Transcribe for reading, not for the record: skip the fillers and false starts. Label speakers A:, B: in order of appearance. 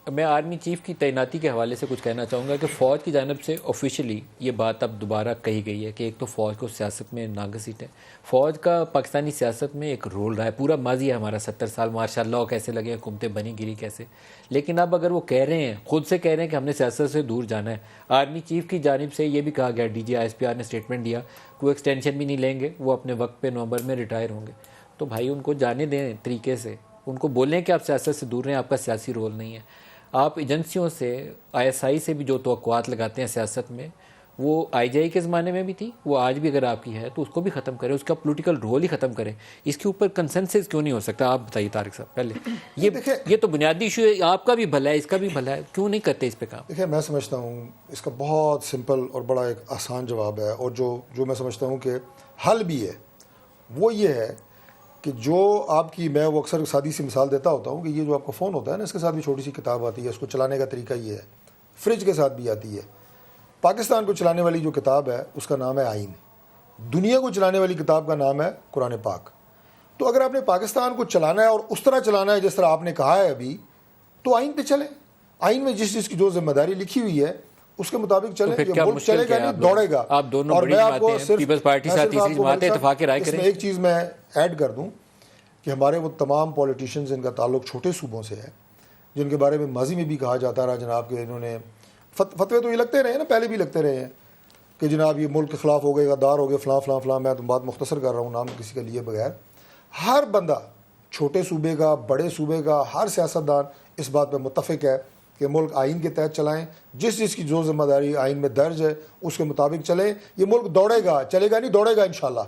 A: میں army chief کی تعیناتی کے حوالے سے کچھ کہنا چاہوں گا کہ فوج کی جانب سے آفیشلی یہ بات اب دوبارہ کہی گئی ہے کہ ایک تو فوج کو سیاست میں ناگزیر ہے. فوج کا پاکستانی سیاست میں ایک رول رہا ہے, پورا ماضی ہے ہمارا 70 سال ماشاء اللہ کیسے لگے, حکومتیں بنی گری کیسے. لیکن اب اگر وہ کہہ رہے ہیں, خود سے کہہ رہے ہیں کہ ہم نے سیاست سے دور جانا ہے. آرمی چیف کی جانب سے یہ بھی کہا گیا, ڈی جی ISPR نے اسٹیٹمنٹ دیا, کوئی ایکسٹینشن بھی نہیں لیں گے, وہ اپنے وقت پہ نومبر میں ریٹائر ہوں گے. تو بھائی ان کو جانے دیں طریقے سے, ان کو بولیں کہ آپ سیاست سے دور رہیں, آپ کا سیاسی رول نہیں ہے. آپ ایجنسیوں سے, ISI سے بھی جو توقعات لگاتے ہیں سیاست میں, وہ IGI کے زمانے میں بھی تھی, وہ آج بھی اگر آپ کی ہے تو اس کو بھی ختم کریں, اس کا پولیٹیکل رول ہی ختم کریں. اس کے اوپر کنسنسس کیوں نہیں ہو سکتا؟ آپ بتائیے طارق صاحب پہلے. یہ تو بنیادی ایشو ہے, آپ کا بھی بھلا ہے, اس کا بھی بھلا ہے, کیوں نہیں کرتے اس پہ کام؟
B: دیکھیں میں سمجھتا ہوں اس کا بہت سمپل اور بڑا ایک آسان جواب ہے, اور جو میں سمجھتا ہوں کہ حل بھی ہے, وہ یہ ہے کہ جو آپ کی, میں وہ اکثر سادی سی مثال دیتا ہوتا ہوں کہ یہ جو آپ کا فون ہوتا ہے نا, اس کے ساتھ بھی چھوٹی سی کتاب آتی ہے, اس کو چلانے کا طریقہ یہ ہے. فریج کے ساتھ بھی آتی ہے. پاکستان کو چلانے والی جو کتاب ہے اس کا نام ہے آئین. دنیا کو چلانے والی کتاب کا نام ہے قرآن پاک. تو اگر آپ نے پاکستان کو چلانا ہے اور اس طرح چلانا ہے جس طرح آپ نے کہا ہے ابھی, تو آئین پہ چلیں. آئین میں جس چیز کی جو ذمہ داری لکھی ہوئی ہے اس کے مطابق چلیں. یہ ملک چلے گا نہیں, دوڑے گا.
A: آپ دونوں
B: اور
A: بڑی
B: میں آپ کو
A: جماعتیں ہیں, پیپلز پارٹی سے تیسری جماعت ہے, اتفاق رائے
B: اس
A: کریں.
B: میں ایک چیز میں ایڈ کر دوں کہ ہمارے وہ تمام پولیٹیشنز جن کا تعلق چھوٹے صوبوں سے ہے, جن کے بارے میں ماضی میں بھی کہا جاتا رہا جناب کہ انہوں نے فتوے تو یہ لگتے رہے ہیں نا, پہلے بھی لگتے رہے ہیں کہ جناب یہ ملک کے خلاف ہو گئے, غدار ہو گئے, فلاں فلاں فلاں. میں تو بات مختصر کر رہا ہوں, نام کسی کے لیے بغیر. ہر بندہ, چھوٹے صوبے کا, بڑے صوبے کا, ہر سیاستدان اس بات پہ متفق ہے کہ ملک آئین کے تحت چلائیں. جس کی جو ذمہ داری آئین میں درج ہے اس کے مطابق چلیں. یہ ملک دوڑے گا, چلے گا نہیں, دوڑے گا انشاءاللہ.